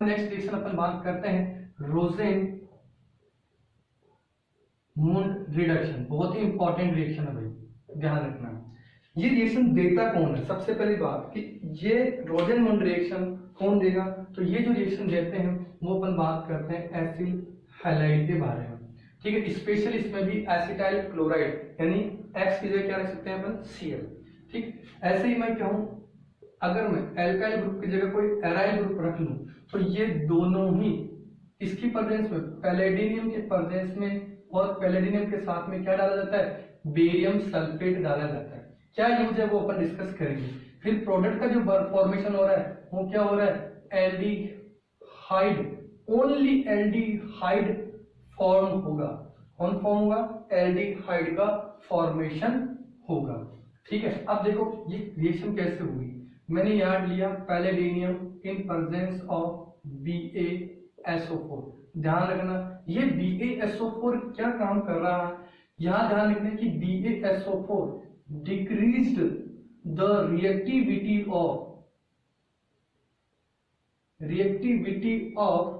Next reaction अपन बात करते हैं रोजेन मूड रिडक्शन। बहुत ही इंपॉर्टेंट रिएक्शन है भाई, ध्यान रखना। ये रिएक्शन देता कौन है? सबसे पहली बात कि ये रोजेन मूड रिएक्शन कौन देगा, तो ये जो रिएक्शन देते हैं वो अपन बात करते हैं एसिल हैलाइड के बारे में, ठीक है। स्पेशली इसमें भी एसिटाइल क्लोराइड यानी एक्स की जगह क्या रख सकते हैं अपन, Cl, ठीक। ऐसे ही मैं कहूं, अगर मैं एल्काइल ग्रुप की जगह कोई एराइल ग्रुप रख लूं तो ये दोनों ही इसकी प्रेजेंस में, पैलेडिनियम के प्रेजेंस में और पैलेडिनियम के साथ में क्या डाला जाता है, बेरियम सल्फेट डाला जाता है। क्या यूज है वो अपन डिस्कस करेंगे। फिर प्रोडक्ट का जो फॉर्मेशन हो रहा है वो क्या हो रहा है, एल्डिहाइड, ओनली एल्डिहाइड फॉर्म होगा। कौन फॉर्म होगा, एल्डिहाइड का फॉर्मेशन होगा, ठीक है। अब देखो ये रिएक्शन कैसे हुई। मैंने याद लिया पैलेडिनियम इन प्रेजेंस ऑफ BaSO4। ध्यान रखना ये BaSO4 क्या काम कर रहा है, यहां ध्यान रखना कि BaSO4 decreased the reactivity of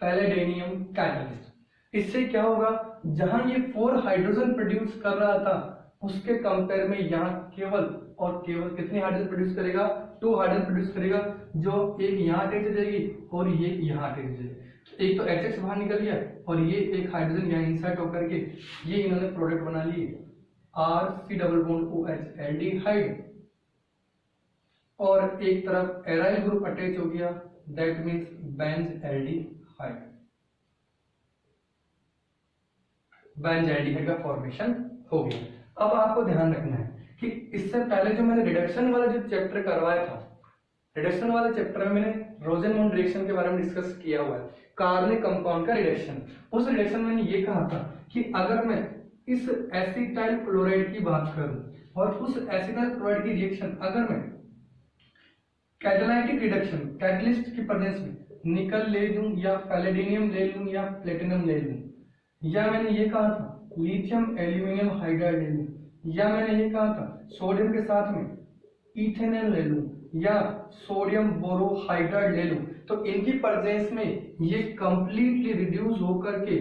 palladium catalyst. इससे क्या होगा, जहां ये 4 हाइड्रोजन प्रोड्यूस कर रहा था उसके कंपेयर में यहाँ केवल और केवल कितने हाइड्रोजन प्रोड्यूस करेगा, 2 हाइड्रोजन प्रोड्यूस करेगा, जो एक यहाँ अटैच हो जाएगी और ये यहाँ अटैच हो जाएगी। एक तो HX बाहर निकल गया और ये एक हाइड्रोजन यहाँ इंसर्ट होकर के ये इन्होंने प्रोडक्ट बना लिए RC double bond OH aldehyde, और एक तरफ एराइल ग्रुप अटैच हो गया, that means Benz aldehyde. Benz aldehyde का फॉर्मेशन हो गया। अब आपको ध्यान रखना है कि इससे पहले जो मैंने रिडक्शन वाला जो चैप्टर करवाया था, रिडक्शन वाले चैप्टर में मैंने रोजेन मूड रिएक्शन के बारे में डिस्कस किया हुआ है, कार्बनिक कंपाउंड का रिडक्शन। उस रिडक्शन में मैंने ये कहा था कि अगर मैं इस एसिटाइल क्लोराइड की बात करूं और उस एसिटाइल क्लोराइड की रिएक्शन अगर मैं कैटालाइटिक रिडक्शन कैटलिस्ट की प्रेजेंस में निकल ले लूं या पैलेडिनियम ले लूं या प्लेटिनम ले लूं, या मैंने ये कहा था लिथियम एल्यूमिनियम हाइड्राइड ले लूं, या मैंने ये कहा था सोडियम के साथ में इथेनॉल ले लूं या सोडियम बोरोहाइड्राइड ले लूं, तो इनकी प्रेजेंस में ये कंप्लीटली रिड्यूस होकर के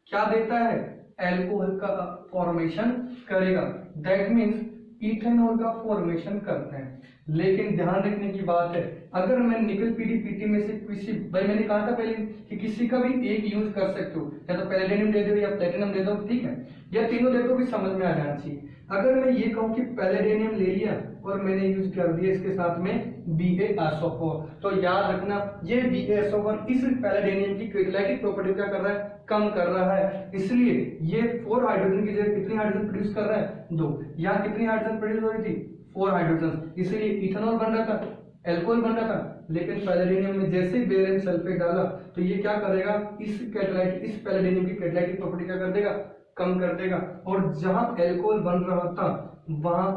क्या देता है, एल्कोहल का फॉर्मेशन करेगा। दैट मींस इथेनॉल का फॉर्मेशन करते हैं। लेकिन ध्यान रखने की बात है, अगर मैं निकल पीडी में से किसी, भाई मैंने कहा था पहले कि किसी का भी एक यूज कर सकते हो, या तो पैलेडिनियम दे दो या प्लेटिनम दे दो, ठीक है, या तीनों दे दो भी समझ में आ जाना चाहिए। अगर मैं ये कहूं कि पैलेडिनियम ले लिया और मैंने यूज कर दिया इसके साथ में BaSO4, तो याद रखना ये BaSO4 इस पैलेडिनियम की कैटालाइटिक प्रॉपर्टी क्या कर रहा है, कम कर रहा है। इसलिए ये 4 हाइड्रोजन की जगह कितनी हाइड्रोजन प्रोड्यूस कर रहा है, 2। यहाँ कितनी हाइड्रोजन प्रोड्यूस हो रही थी, 4 हाइड्रोजन, इसलिए इथेनॉल बन रहा था, एल्कोहल बन रहा था। लेकिन पैलेडिनियम में जैसे ही बेरियम सल्फेट डाला तो ये क्या करेगा, इस पैलेडिनियम की कैटालाइटिक प्रॉपर्टी क्या कर देगा, कम कर देगा, और जहां एल्कोहल बन रहा था वहां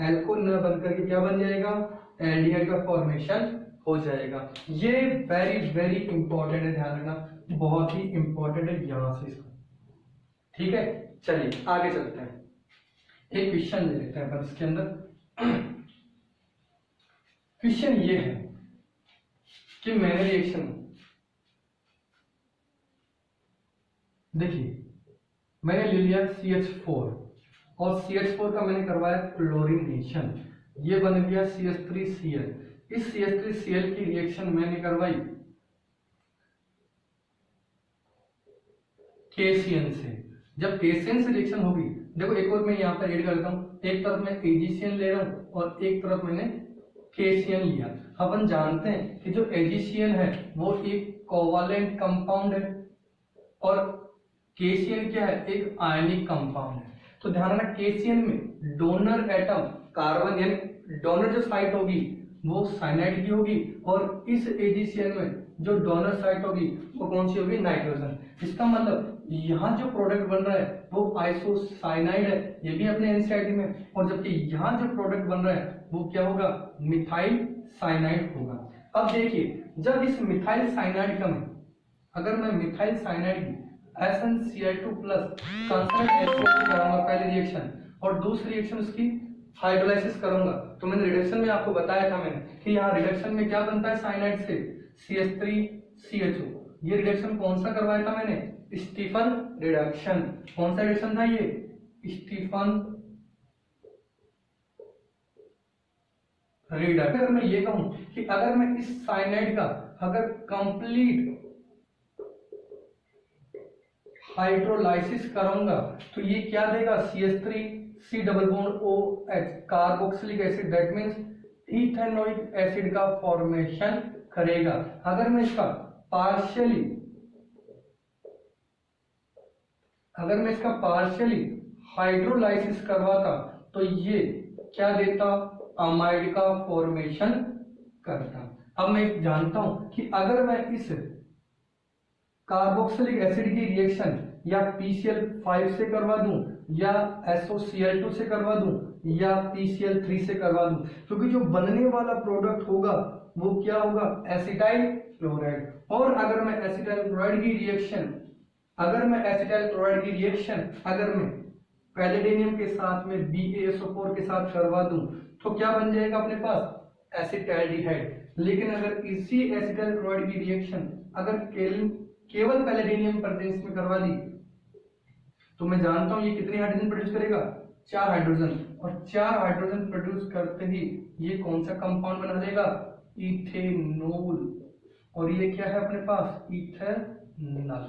एल्कोहल न बनकर के क्या बन जाएगा, एल्डिहाइड का फॉर्मेशन हो जाएगा। ये वेरी वेरी इंपॉर्टेंट है, ध्यान रखना, बहुत ही इंपॉर्टेंट है यहां से इसको, ठीक है। चलिए आगे चलते हैं, एक क्वेश्चन ले लेते हैं पर इसके अंदर। क्वेश्चन ये है कि मैंने रिएक्शन, देखिए मैंने ले लिया CH4 और CH4 का मैंने करवाया क्लोरीनेशन, ये बन गया CH3Cl। इस CH3Cl की रिएक्शन मैंने करवाई KCN से। जब KCN से रिएक्शन होगी, देखो एक और मैं यहाँ पर ऐड कर देता हूँ, एक तरफ मैं AgCN ले रहा हूँ और एक तरफ मैंने KCN लिया। अपन जानते हैं कि जो AgCN है वो एक कोवालेंट कंपाउंड है और KCN क्या है, एक आयनिक कंपाउंड है। तो ध्यान रखना KCN में डोनर एटम कार्बन, यानी डोनर जो साइट होगी वो साइनाइड की होगी, और इस AgCN में जो डोनर साइट होगी वो कौन सी होगी, नाइट्रोजन। इसका मतलब यहाँ जो प्रोडक्ट बन रहा है वो आइसोसाइनाइड है, ये भी अपने एनसीईआरटी में, और जबकि यहाँ जो प्रोडक्ट बन रहा है वो क्या होगा, मिथाइल साइनाइड होगा। अब देखिए जब इस मिथाइल साइनाइड का मैं, अगर मैं मिथाइल साइनाइड की SnCl2 प्लस करूंगा पहले रिएक्शन, और दूसरी रिएक्शन उसकी हाइड्रोलाइसिस करूंगा, तो मैंने रिडक्शन में आपको बताया था मैंने कि यहाँ रिडक्शन में क्या बनता है साइनाइड से CH3CHO। ये रिडक्शन कौन सा करवाया था मैंने, स्टीफन रिडक्शन। कौन सा रिडक्शन था ये, स्टीफन रिडक्शन। अगर मैं ये कहूं कि अगर मैं इस साइनाइड का अगर कंप्लीट हाइड्रोलाइसिस करूंगा तो ये क्या देगा, CH3C double bond OH carboxylic acid, that means ethanoic acid का फॉर्मेशन करेगा। अगर मैं इसका पार्शियली हाइड्रोलाइसिस करवाता तो ये क्या देता, अमाइड का फॉर्मेशन करता। अब मैं जानता हूं कि अगर मैं इस कार्बोक्सिलिक एसिड की रिएक्शन या PCl5 से करवा दूं या SOCl2 से करवा दूं या PCl3 से करवा दूं, क्योंकि जो बनने वाला प्रोडक्ट होगा वो क्या होगा, एसिटाइल क्लोराइड। और अगर मैं एसिटाइल क्लोराइड की रिएक्शन अगर मैं पैलेडियम के साथ में BaSO4 के साथ करवा दूं तो क्या बन जाएगा अपने पास, एसिटाल्डिहाइड। लेकिन अगर इसी एसिटाइल क्लोराइड की रिएक्शन अगर केवल पैलेडियम प्रेजेंस में करवा दी तो मैं जानता हूं ये कितने हाइड्रोजन प्रोड्यूस करेगा, 4 हाइड्रोजन। और 4 हाइड्रोजन प्रोड्यूस करते ही ये कौन सा कंपाउंड बना देगा, इथेनॉल। और ये क्या है अपने पास, इथेनॉल,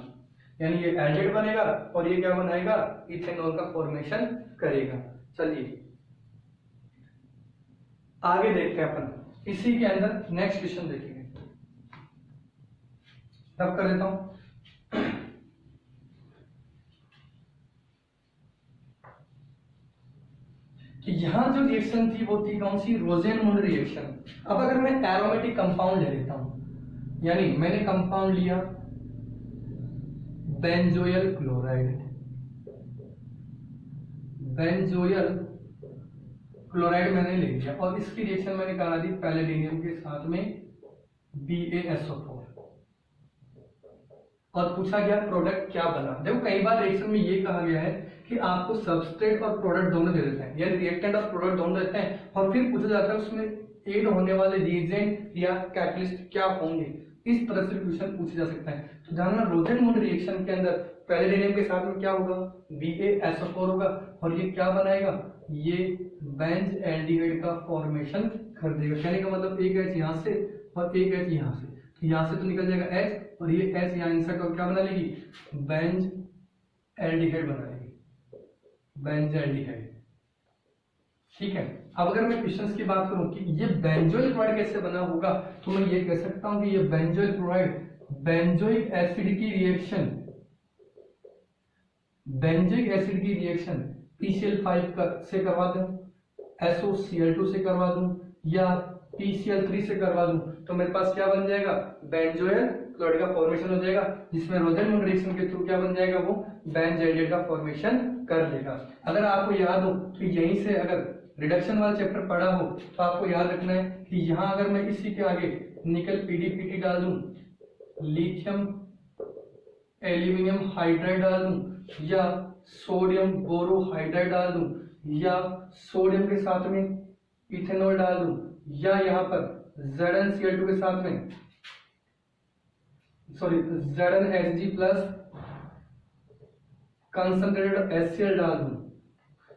यानी ये एल्डिहाइड बनेगा और ये क्या बनाएगा, इथेनॉल का फॉर्मेशन करेगा। चलिए आगे देखते हैं अपन, इसी के अंदर नेक्स्ट क्वेश्चन देखेंगे। तब कर देता हूं, कि यहां जो रिएक्शन थी वो थी कौन सी, रोजेनमुंड रिएक्शन। अब अगर मैं एरोमेटिक कंपाउंड ले लेता हूं, यानी मैंने कंपाउंड लिया बेंजोइल क्लोराइड मैंने ले लिया और इसकी रिएक्शन मैंने करा दी पैलेडियम के साथ में BaSO4 और पूछा गया प्रोडक्ट क्या बना। देखो कई बार रिएक्शन में ये कहा गया है कि आपको सबस्ट्रेट और प्रोडक्ट दोनों दे देते हैं, यानी रिएक्टेंट और प्रोडक्ट दोनों देते हैं और फिर पूछा जाता है उसमें एड होने वाले रिएजेंट या कैटलिस्ट क्या होंगे। इस तरह से क्वेश्चन पूछे जा सकता है। तो ध्यान रखना, रोजेनमुंड रिएक्शन के अंदर पैलेडियम के साथ में क्या होगा, BaSO4 होगा और ये क्या बनाएगा, ये बेंज एल्डिहाइड का फॉर्मेशन कर देगा। कहने का मतलब एक H यहाँ से और एक H यहाँ से, तो यहाँ से तो निकल जाएगा H और ये H यहाँ इंसर्ट और क्या बना लेगी, बेंज एल्डिहाइड बना लेगी, बेंज एल्डिहाइड। ठीक है। अब अगर मैं क्वेश्चंस की बात करूं कि ये बेंजोइल क्लोराइड कैसे बना होगा, तो मैं ये कह सकता हूं कि ये बेंजोइल क्लोराइड बेंजोइक एसिड की रिएक्शन PCl5 से करवा दूं, SOCl2 से करवा दूं या PCl3 से करवा दूं तो मेरे पास क्या बन जाएगा, बेंजोइल क्लोराइड का फॉर्मेशन हो जाएगा, जिसमें रोजेनमुंड रिएक्शन के थ्रू क्या बन जाएगा, वो बेंज एल्डिहाइड का फॉर्मेशन कर लेगा। अगर आपको याद हो तो यहीं से अगर रिडक्शन वाला चैप्टर पढ़ा हो तो आपको याद रखना है कि यहां अगर मैं इसी के आगे निकल PDPT डाल दूं, लिथियम एल्यूमिनियम हाइड्राइड डाल दूं या सोडियम बोरोहाइड्राइड डाल दूं या सोडियम के साथ में इथेनॉल डाल दूं या यहाँ पर ZnCl2 के साथ में ZnHg प्लस कंसंट्रेटेड HCl डाल दूं,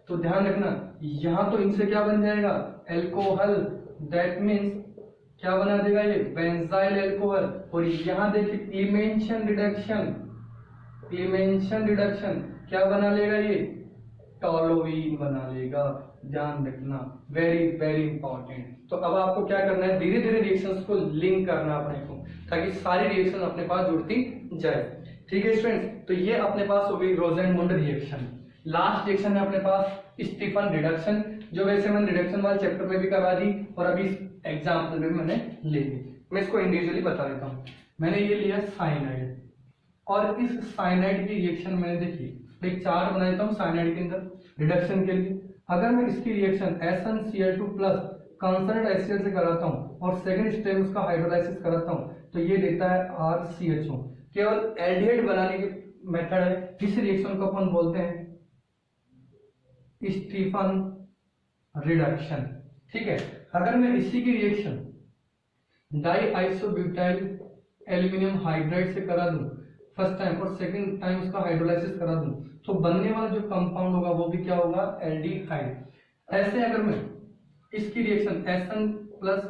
तो ध्यान रखना यहां तो इनसे क्या बन जाएगा, एल्कोहल, दैट मींस क्या बना देगा ये, बेंजाइल एल्कोहल। और यहां देखिए क्लीमेंशन रिडक्शन क्या बना लेगा, ये टोलुइन बना लेगा। ध्यान रखना, वेरी वेरी इंपॉर्टेंट। तो अब आपको क्या करना है, धीरे धीरे रिएक्शंस को लिंक करना अपने को, ताकि सारी रिएक्शन अपने पास जुड़ती जाए। ठीक है स्टूडेंट्स, तो ये अपने पास हो गई रोजेनमुंड रिएक्शन। लास्ट रिएक्शन है अपने पास स्टीफन रिडक्शन, जो वैसे मैंने रिडक्शन वाले चैप्टर में भी करवा दी और अभी एग्जाम्पल में मैंने ले ली। मैं इसको इंडिविजुअली बता देता हूँ। मैंने ये लिया साइनाइड और इस साइनाइड की रिएक्शन मैंने देखी, एक चार्ट बना देता हूँ साइनाइड के अंदर रिडक्शन के लिए। अगर मैं इसकी reaction SnCl2 plus concentrated HCl से कराता हूँ और सेकंड स्टेप उसका हाइड्रोलाइसिस कराता हूँ तो ये देता है RCHO। केवल एल्डिहाइड बनाने की मेथड है। इस रिएक्शन को अपन बोलते हैं स्टीफन रिडक्शन। ठीक है। अगर मैं इसी की reaction die isobutyl aluminium hydride से करा दूं फर्स्ट टाइम और सेकंड टाइम उसका हाइड्रोलाइसिस करा दूं तो बनने वाला जो कंपाउंड होगा वो भी क्या होगा, एल्डिहाइड। ऐसे अगर मैं इसकी reaction Sn plus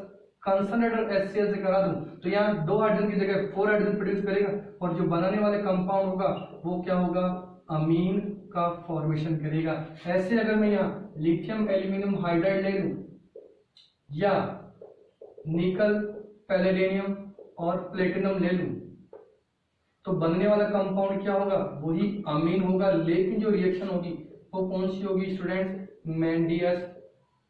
concentrated HCl से करा दूं तो यहाँ 2 हाइड्रोजन की जगह 4 हाइड्रोजन प्रोड्यूस करेगा और जो बनाने वाले कंपाउंड होगा वो क्या होगा, अमीन का फॉर्मेशन करेगा। ऐसे अगर मैं यहाँ लिथियम एल्यूमिनियम हाइड्राइड ले लूं या निकल पैलेडियम और प्लेटिनम ले लूं तो बनने वाला कंपाउंड क्या होगा, वही अमीन होगा, लेकिन जो रिएक्शन होगी वो कौन सी होगी स्टूडेंट्स, मेंडियस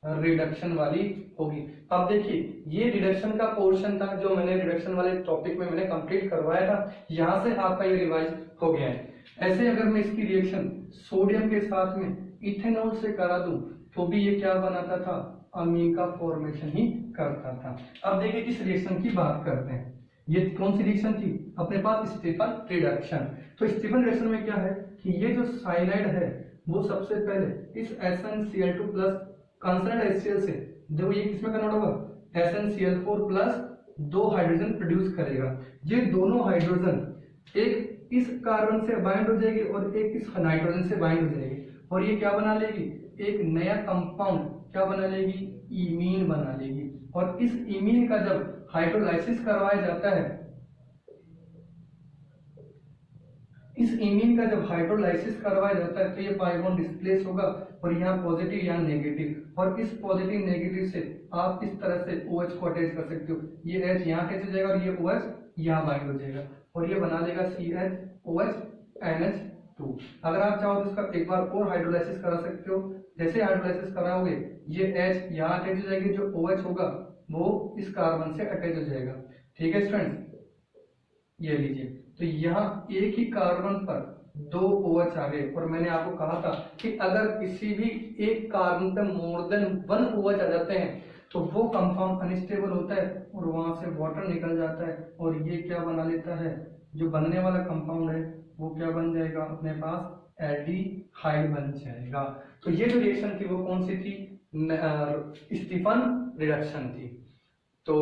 रिडक्शन वाली होगी। अब देखिए ये रिडक्शन का पोर्शन था जो मैंने रिडक्शन वाले टॉपिक में मैंने कंप्लीट करवाया था, यहाँ से आपका ये रिवाइज हो गया है। ऐसे अगर मैं इसकी रिएक्शन सोडियम के साथ में इथेनॉल से करा दूं तो भी ये क्या बनाता था, अमीन का फॉर्मेशन ही करता था। अब देखिए इस रिएक्शन की बात करते हैं, ये कौन सी रिएक्शन थी अपने पास, स्टीफन रिडक्शन। तो स्टीफन रिडक्शन में क्या है कि ये जो साइनाइड है वो सबसे पहले इस SnCl2 प्लस कंसंट्रेटेड HCl से, देखो ये किसमें कन्वर्ट होगा, SnCl4 प्लस 2 हाइड्रोजन प्रोड्यूस करेगा। ये दोनों हाइड्रोजन एक इस कार्बन से बाइंड हो जाएगी और एक इस नाइट्रोजन से बाइंड हो जाएगी और ये क्या बना लेगी, एक नया कंपाउंड क्या बना लेगी, इमीन बना लेगी। और इस इमीन का जब हाइड्रोलाइसिस करवाया जाता है, इस इमीन का जब हाइड्रोलाइसिस करवाया जाता है तो ये पाई बॉन्ड डिस्प्लेस होगा और यहाँ पॉजिटिव यहाँ नेगेटिव, और इस पॉजिटिव नेगेटिव से आप इस तरह से OH को अटैच कर सकते हो। ये H यहाँ अटैच हो जाएगा और ये OH यहाँ बाइंड हो जाएगा और ये बना लेगा CHOH NH2। अगर आप चाहो तो इसका एक बार और हाइड्रोलाइसिस करा सकते हो। जैसे हाइड्रोलाइसिस कराओगे ये H यहाँ अटैच हो जाएगी, जो OH होगा वो इस कार्बन से अटैच हो जाएगा। ठीक है स्टूडेंट्स, ये लीजिए, तो यहाँ एक ही कार्बन पर 2 OH आ गए और मैंने आपको कहा था कि अगर किसी भी एक कार्बन पर मोर देन 1 OH आ जाते हैं तो वो कंपाउंड अनस्टेबल होता है और वहां से वाटर निकल जाता है और ये क्या बना लेता है, जो बनने वाला कंपाउंड है वो क्या बन जाएगा, अपने पास एल्डिहाइड बन जाएगा। तो ये जो रिएक्शन थी वो कौन सी थी, स्टीफन रिडक्शन थी। तो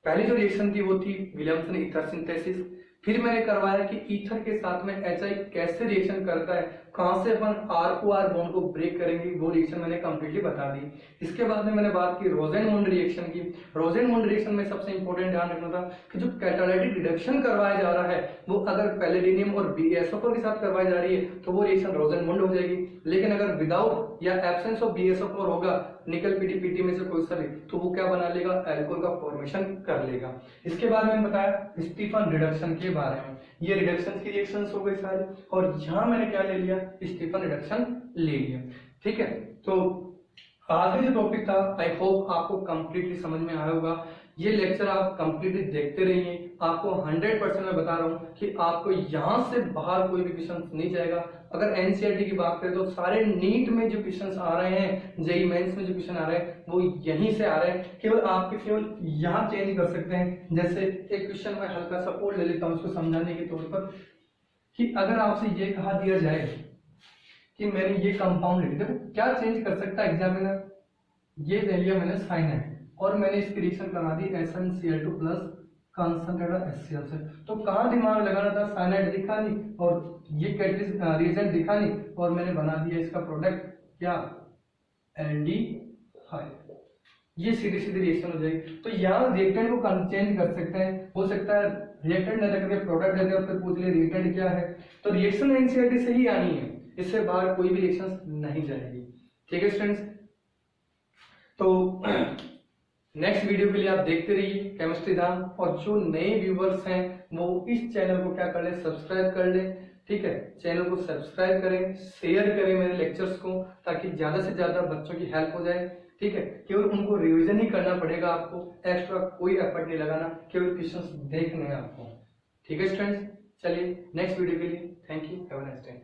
पहली जो रिएक्शन थी वो थी विलियमसन ईथर सिंथेसिस। फिर मैंने करवाया कि ईथर के साथ में HI कैसे रिएक्शन करता है, कहां से अपन R को R बॉन्ड को ब्रेक करेंगे, वो रिएक्शन मैंने कंप्लीटली बता दी। इसके बाद में मैंने बात की रोजेनमुंड रिएक्शन की। रोजेनमुंड रिएक्शन में सबसे इंपॉर्टेंट ध्यान रखना था कि जो कैटालिटिक रिडक्शन करवाया जा रहा है वो अगर पैलेडियम और BsO4 के साथ करवाई जा रही है तो वो रिएक्शन रोजेनमुंड हो जाएगी, लेकिन अगर विदाउट या एब्सेंस ऑफ BsO4 होगा निकल PDPT में से कोई सा भी तो वो क्या बना लेगा, एल्कोहल का फॉर्मेशन कर लेगा। इसके बाद मैंने बताया स्टीफन रिडक्शन के बारे में। ये रिडक्शन की रिएक्शंस हो गई सारे और यहां मैंने क्या ले लिया, स्टीफन रिडक्शन ले लिया। ठीक है, तो आज का जो टॉपिक था आई होप आपको कंप्लीटली समझ में आया होगा। ये लेक्चर आप कंप्लीटली देखते रहिए, आपको 100% मैं बता रहा हूँ कि आपको यहाँ से बाहर कोई भी क्वेश्चन नहीं जाएगा। अगर NCERT की बात करें तो सारे नीट में जो क्वेश्चन आ रहे हैं, JEE मेंस में जो क्वेश्चन आ रहे हैं वो यहीं से आ रहे हैं, केवल आपके केवल यहाँ चेंज कर सकते हैं। जैसे एक क्वेश्चन मैं हल्का सा और ले लेता हूँ उसको समझाने के तौर पर, कि अगर आपसे ये कहा दिया जाए कि मैंने ये कंपाउंड ले, देखो क्या चेंज कर सकता है एग्जामिनर, ये ले लिया मैंने साइनाइड और मैंने इसकी रिएक्शन करा दी SnCl2 प्लस कंसंट्रेटेड HCl से, तो कहाँ दिमाग लगाना था, साइनाइड दिखा नहीं और ये कैटलिस्ट रिएजेंट दिखा नहीं और मैंने बना दिया इसका प्रोडक्ट क्या, एल्डिहाइड। ये सीधी सीधी रिएक्शन हो जाएगी। तो यहाँ रिएक्टेंट को चेंज कर सकते हैं, हो सकता है रिएक्टेंट न करके प्रोडक्ट देते और फिर पूछ लिया रिएक्टेंट क्या है। तो रिएक्शन NCERT से ही आनी है, इससे बाहर कोई भी रिएक्शन नहीं जाएगी। ठीक है स्टूडेंट्स, तो नेक्स्ट वीडियो के लिए आप देखते रहिए केमिस्ट्री धाम, और जो नए व्यूवर्स हैं वो इस चैनल को क्या कर ले, सब्सक्राइब कर ले। ठीक है, चैनल को सब्सक्राइब करें, शेयर करें मेरे लेक्चर्स को, ताकि ज्यादा से ज्यादा बच्चों की हेल्प हो जाए। ठीक है, केवल उनको रिवीजन ही करना पड़ेगा, आपको एक्स्ट्रा कोई एफर्ट नहीं लगाना, केवल क्वेश्चंस देखने हैं आपको। ठीक है स्टूडेंट्स, चलिए नेक्स्ट वीडियो के लिए thank you, have a nice day.